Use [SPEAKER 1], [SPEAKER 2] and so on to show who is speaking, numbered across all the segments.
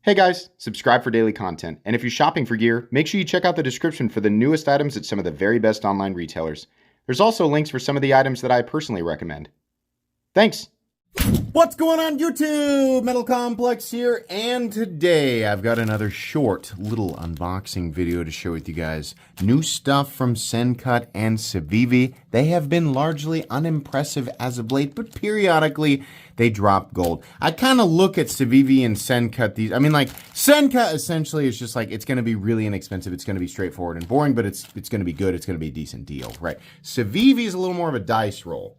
[SPEAKER 1] Hey guys, subscribe for daily content, and if you're shopping for gear, make sure you check out the description for the newest items at some of the very best online retailers. There's also links for some of the items that I personally recommend. Thanks!
[SPEAKER 2] What's going on YouTube? Metal Complex here, and today I've got another short little unboxing video to share with you guys. New stuff from Sencut and Civivi. They have been largely unimpressive as of late, but periodically they drop gold. I kind of look at Civivi and Sencut, Sencut essentially is just like, it's going to be really inexpensive, it's going to be straightforward and boring, but it's going to be good, it's going to be a decent deal, right? Civivi is a little more of a dice roll.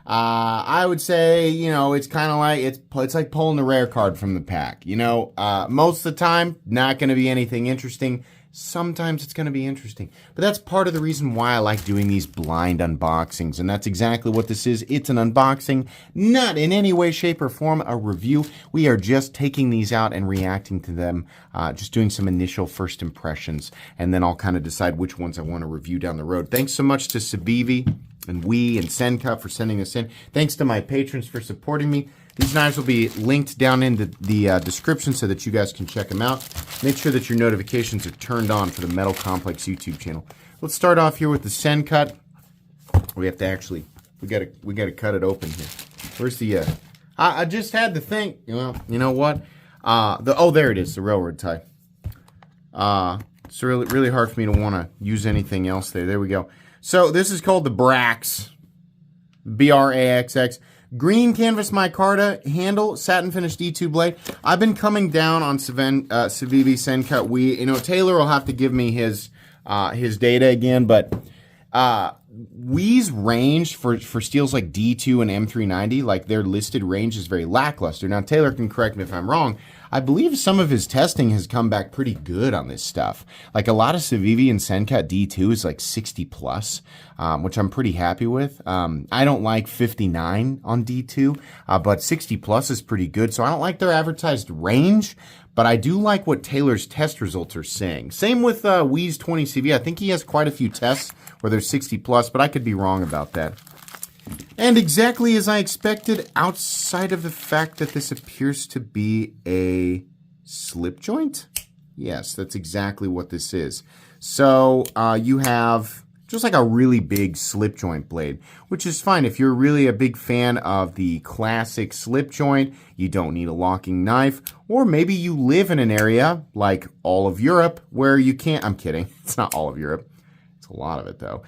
[SPEAKER 2] I would say, it's kind of like, it's like pulling the rare card from the pack. Most of the time, not going to be anything interesting. Sometimes it's going to be interesting. But that's part of the reason why I like doing these blind unboxings. And that's exactly what this is. It's an unboxing, not in any way, shape, or form a review. We are just taking these out and reacting to them, just doing some initial first impressions. And then I'll kind of decide which ones I want to review down the road. Thanks so much to Civivi and Sencut for sending this in. Thanks to my patrons for supporting me. These knives will be linked down in the description so that you guys can check them out. Make sure that your notifications are turned on for the Metal Complex YouTube channel. Let's start off here with the Sencut. We have to actually, we gotta cut it open here. Where's the, I just had to think, well, you know what? Oh, there it is, the railroad tie. It's really hard for me to want to use anything else there. There we go. So this is called the Brax, B-R-A-X-X. Green canvas micarta handle, satin finished D2 blade. I've been coming down on Civivi Sencut. Taylor will have to give me his data again, but Wii's range for steels like D2 and M390, like their listed range is very lackluster. Now Taylor can correct me if I'm wrong. I believe some of his testing has come back pretty good on this stuff. Like a lot of Civivi and Sencut D2 is like 60 plus, which I'm pretty happy with. I don't like 59 on D2, but 60 plus is pretty good. So I don't like their advertised range, but I do like what Taylor's test results are saying. Same with Wii's 20CV. I think he has quite a few tests where there's 60 plus, but I could be wrong about that. And exactly as I expected, outside of the fact that this appears to be a slip joint. Yes, that's exactly what this is. So you have just like a really big slip joint blade, which is fine. If you're really a big fan of the classic slip joint, you don't need a locking knife. Or maybe you live in an area like all of Europe where you can't, I'm kidding, it's not all of Europe. It's a lot of it though.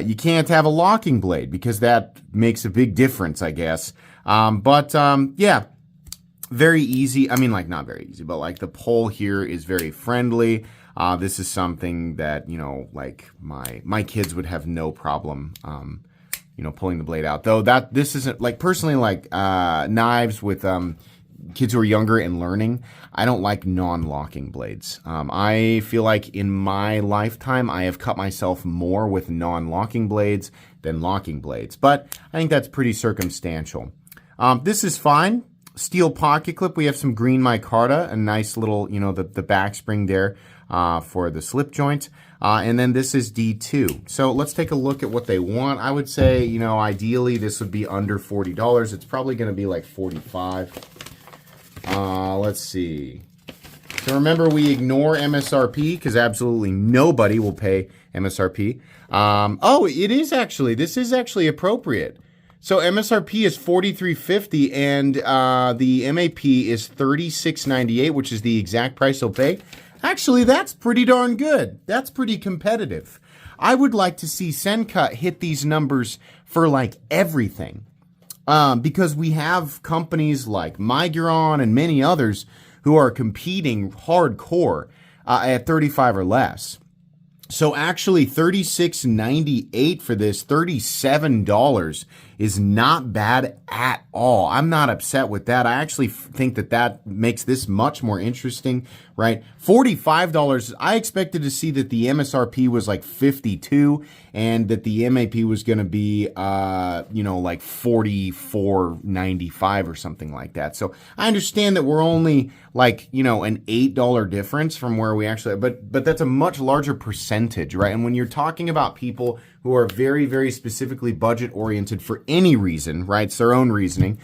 [SPEAKER 2] You can't have a locking blade because that makes a big difference, I guess. Yeah, very easy. I mean, like not very easy, but like the pull here is very friendly. This is something that, like my kids would have no problem, pulling the blade out. Though this isn't like personally like knives with kids who are younger and learning. I don't like non-locking blades. I feel like in my lifetime, I have cut myself more with non-locking blades than locking blades. But I think that's pretty circumstantial. This is fine. Steel pocket clip. We have some green micarta, a nice little, the back spring there for the slip joint. And then this is D2. So let's take a look at what they want. I would say, ideally this would be under $40. It's probably going to be like $45. Let's see. So remember, we ignore MSRP because absolutely nobody will pay MSRP. Oh, it is actually, this is actually appropriate. So MSRP is $43.50 and the MAP is $36.98, which is the exact price they'll pay. Actually, that's pretty darn good. That's pretty competitive. I would like to see Sencut hit these numbers for like everything. Because we have companies like Miguron and many others who are competing hardcore at 35 or less. So actually $36.98 for this, $37 is not bad at all. I'm not upset with that. I actually think that makes this much more interesting, right? $45, I expected to see that the MSRP was like $52 and that the MAP was going to be, like $44.95 or something like that. So I understand that we're only like, an $8 difference from where we actually, but that's a much larger percentage, right? And when you're talking about people who are very, very specifically budget oriented for any reason, right? It's their own reasoning.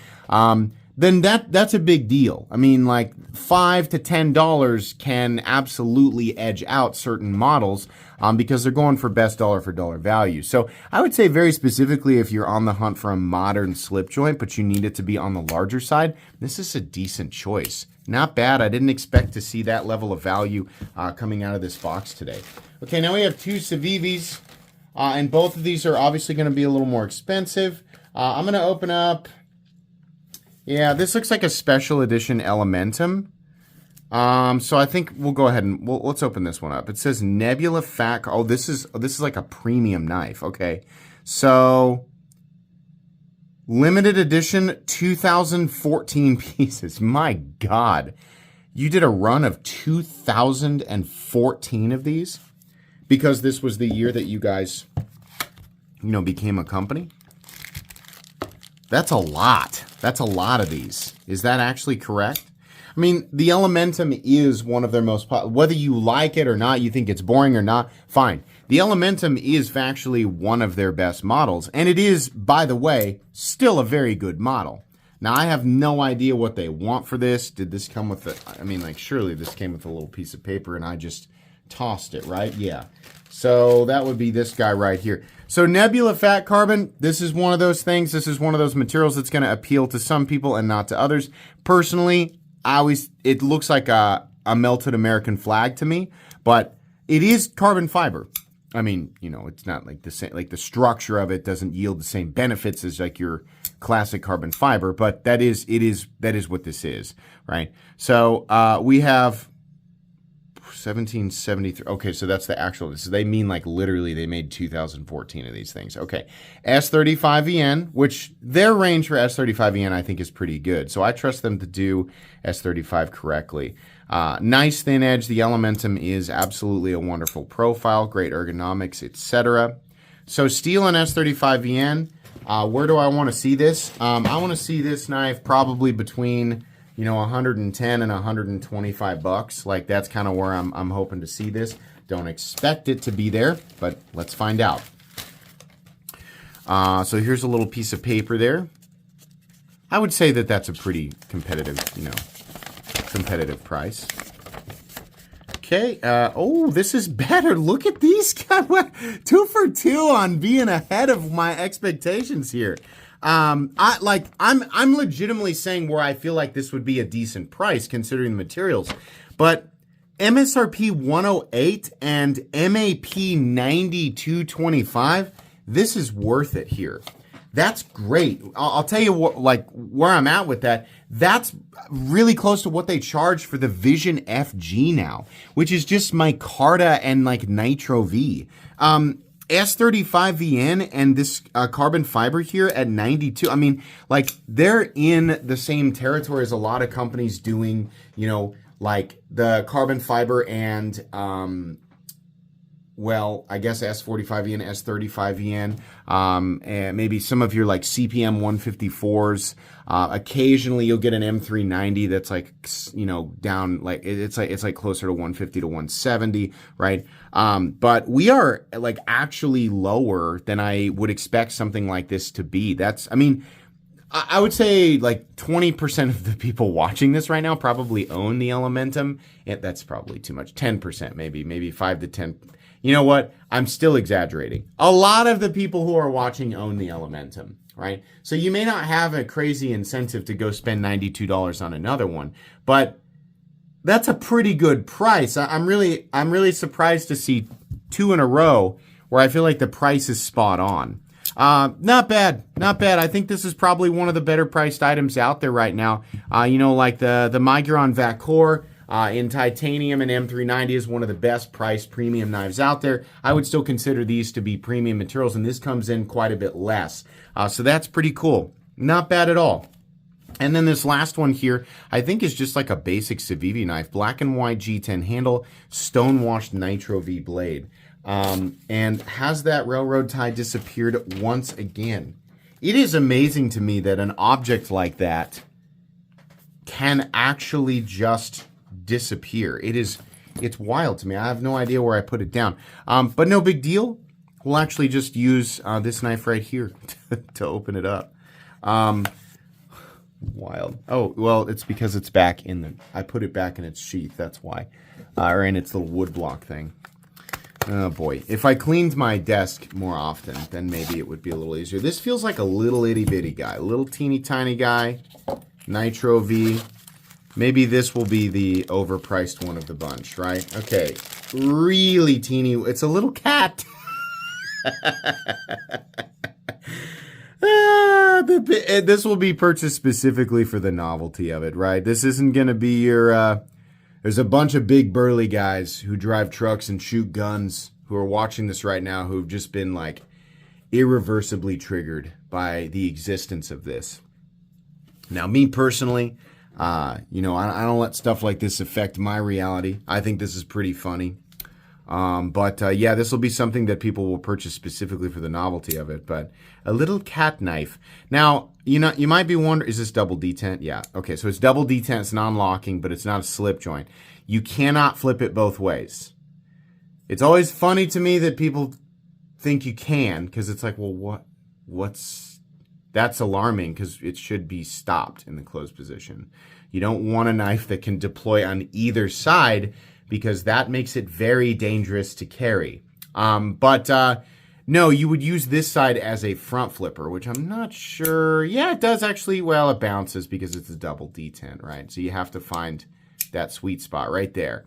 [SPEAKER 2] then that's a big deal. I mean, like $5 to $10 can absolutely edge out certain models because they're going for best dollar for dollar value. So I would say very specifically, if you're on the hunt for a modern slip joint, but you need it to be on the larger side, this is a decent choice. Not bad. I didn't expect to see that level of value coming out of this box today. Okay, now we have two Civivis, and both of these are obviously going to be a little more expensive. I'm going to open up. Yeah, this looks like a special edition Elementum. So I think we'll go ahead and let's open this one up. It says Nebula Fat. Oh, this is like a premium knife. Okay, so limited edition, 2014 pieces. My God, you did a run of 2014 of these because this was the year that you guys, became a company. That's a lot. That's a lot of these. Is that actually correct? I mean, the Elementum is one of their most popular. Whether you like it or not, you think it's boring or not, fine. The Elementum is factually one of their best models. And it is, by the way, still a very good model. Now, I have no idea what they want for this. Did this come with surely this came with a little piece of paper and I just tossed it, right? Yeah. So that would be this guy right here. So Nebula Fat Carbon, this is one of those things. This is one of those materials that's going to appeal to some people and not to others. Personally, it looks like a melted American flag to me, but it is carbon fiber. I mean, it's not like the same, like the structure of it doesn't yield the same benefits as like your classic carbon fiber, but that is what this is, right? So we have 1773. Okay, so that's the actual. So they mean like literally they made 2014 of these things. Okay, S35EN, which their range for S35EN I think is pretty good. So I trust them to do S35 correctly. Nice thin edge. The Elementum is absolutely a wonderful profile, great ergonomics, etc. So steel and S35EN. Where do I want to see this? I want to see this knife probably between 110 and 125 bucks. Like that's kind of where I'm hoping to see this. Don't expect it to be there, but let's find out. So here's a little piece of paper there. I would say that that's a pretty competitive, competitive price. Okay. Oh, this is better. Look at these guys. 2 for 2 on being ahead of my expectations here. I'm legitimately saying where I feel like this would be a decent price considering the materials, but MSRP 108 and MAP 9225, this is worth it here. That's great. I'll tell you what, like where I'm at with that. That's really close to what they charge for the Vision FG now, which is just micarta and like Nitro V. S35VN and this carbon fiber here at 92. I mean, like they're in the same territory as a lot of companies doing, like the carbon fiber and, I guess S45EN, S35EN, and maybe some of your like CPM 154s. Occasionally you'll get an M390 that's like, down, like it's like closer to 150 to 170, right? But we are like actually lower than I would expect something like this to be. I would say like 20% of the people watching this right now probably own the Elementum. That's probably too much. 10%, maybe 5 to 10. You know what? I'm still exaggerating. A lot of the people who are watching own the Elementum, right? So you may not have a crazy incentive to go spend $92 on another one, but that's a pretty good price. I'm really surprised to see 2 in a row where I feel like the price is spot on. Not bad. I think this is probably one of the better priced items out there right now. Like the Miguron Vacor in titanium and M390 is one of the best priced premium knives out there. I would still consider these to be premium materials, and this comes in quite a bit less. So that's pretty cool. Not bad at all. And then this last one here, I think is just like a basic Civivi knife. Black and white G10 handle, stone-washed Nitro V blade. And has that railroad tie disappeared once again? It is amazing to me that an object like that can actually just disappear. It's wild to me. I have no idea where I put it down. But no big deal. We'll actually just use this knife right here to open it up. Wild. Oh, well, it's because it's back in the... I put it back in its sheath, that's why. Or in its little wood block thing. Oh, boy. If I cleaned my desk more often, then maybe it would be a little easier. This feels like a little itty-bitty guy. A little teeny-tiny guy. Nitro V. Maybe this will be the overpriced one of the bunch, right? Okay. Really teeny. It's a little cat. This will be purchased specifically for the novelty of it, right? This isn't going to be your... There's a bunch of big burly guys who drive trucks and shoot guns who are watching this right now who've just been, like, irreversibly triggered by the existence of this. Now, me personally... I don't let stuff like this affect my reality. I think this is pretty funny. Yeah, this will be something that people will purchase specifically for the novelty of it. But a little cat knife. Now, you might be wondering, is this double detent? Yeah. Okay, so it's double detent. It's non-locking, but it's not a slip joint. You cannot flip it both ways. It's always funny to me that people think you can, because it's like, well, what's... That's alarming because it should be stopped in the closed position. You don't want a knife that can deploy on either side because that makes it very dangerous to carry. No, you would use this side as a front flipper, which I'm not sure. Yeah, it does actually. Well, it bounces because it's a double detent, right? So you have to find that sweet spot right there.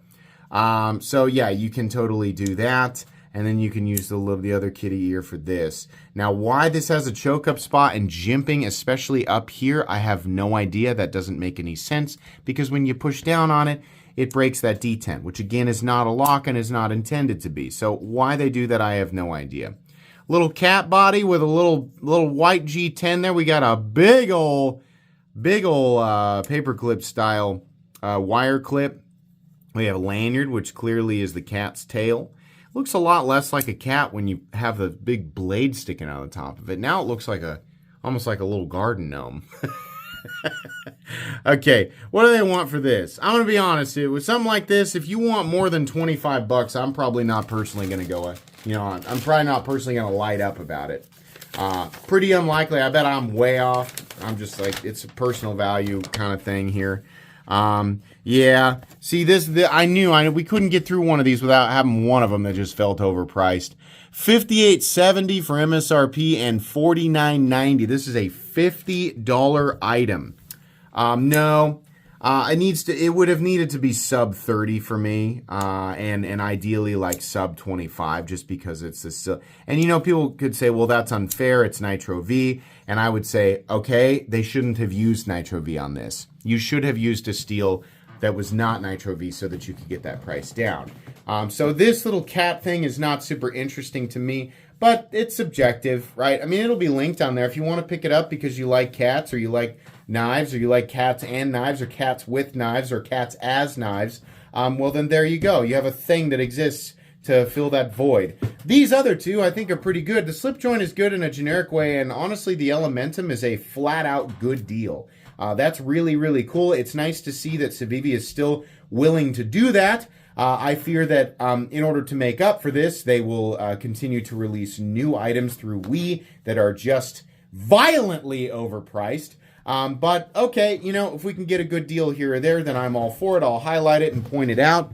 [SPEAKER 2] So yeah, you can totally do that. And then you can use the other kitty ear for this. Now, why this has a choke up spot and jimping, especially up here, I have no idea. That doesn't make any sense because when you push down on it, it breaks that detent, which again is not a lock and is not intended to be. So why they do that, I have no idea. Little cat body with a little white G10 there. We got a big ol' paperclip style wire clip. We have a lanyard, which clearly is the cat's tail. Looks a lot less like a cat when you have the big blade sticking out of the top of it. Now it looks like almost like a little garden gnome. Okay, what do they want for this? I'm going to be honest, with something like this, if you want more than $25, I'm probably not personally going to go, I'm probably not personally going to light up about it. Pretty unlikely. I bet I'm way off. I'm just like, it's a personal value kind of thing here. Yeah. See, I knew we couldn't get through one of these without having one of them that just felt overpriced. $58.70 for MSRP and $49.90. This is a $50 item. No, it would have needed to be sub 30 for me, and ideally like sub 25, just because it's this. And people could say, well, that's unfair. It's Nitro V. And I would say, okay, they shouldn't have used Nitro V on this. You should have used a steel that was not Nitro V so that you could get that price down. So this little cat thing is not super interesting to me, but it's subjective, right? I mean, it'll be linked on there if you want to pick it up because you like cats or you like knives or you like cats and knives or cats with knives or cats as knives. Well, then there you go. You have a thing that exists to fill that void. These other two I think are pretty good. The slip joint is good in a generic way, and honestly the Elementum is a flat out good deal. That's really, really cool. It's nice to see that Civivi is still willing to do that. I fear that in order to make up for this, they will continue to release new items through Wii that are just violently overpriced. But okay, if we can get a good deal here or there, then I'm all for it. I'll highlight it and point it out.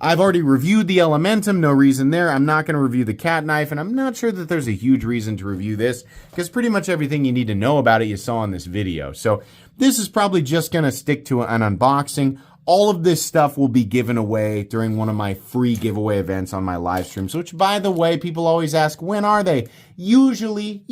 [SPEAKER 2] I've already reviewed the Elementum, no reason there. I'm not going to review the cat knife, and I'm not sure that there's a huge reason to review this, because pretty much everything you need to know about it you saw in this video. So this is probably just going to stick to an unboxing. All of this stuff will be given away during one of my free giveaway events on my live streams, which, by the way, people always ask, when are they? Usually,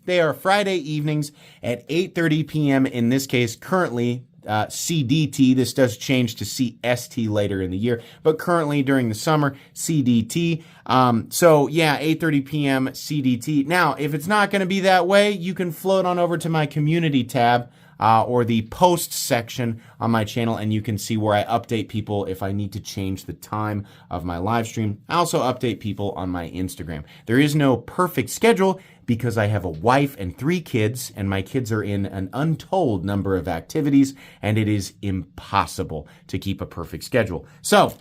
[SPEAKER 2] they are Friday evenings at 8:30 p.m. In this case, currently, CDT. This does change to CST later in the year, but currently during the summer, CDT. So yeah, 8:30 p.m. CDT. Now, if it's not going to be that way, you can float on over to my community tab or the post section on my channel, and you can see where I update people if I need to change the time of my live stream. I also update people on my Instagram. There is no perfect schedule because I have a wife and 3 kids, and my kids are in an untold number of activities, and it is impossible to keep a perfect schedule. So,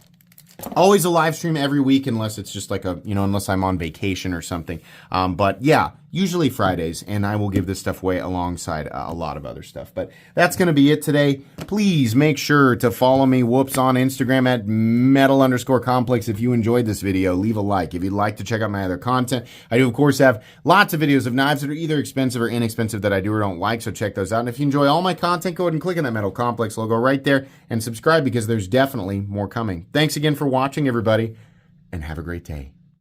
[SPEAKER 2] always a live stream every week unless it's just like unless I'm on vacation or something. But yeah, usually Fridays, and I will give this stuff away alongside a lot of other stuff. But that's going to be it today. Please make sure to follow me, whoops, on Instagram at metal_complex. If you enjoyed this video, leave a like. If you'd like to check out my other content, I do, of course, have lots of videos of knives that are either expensive or inexpensive that I do or don't like, so check those out. And if you enjoy all my content, go ahead and click on that Metal Complex logo right there and subscribe, because there's definitely more coming. Thanks again for watching, everybody, and have a great day.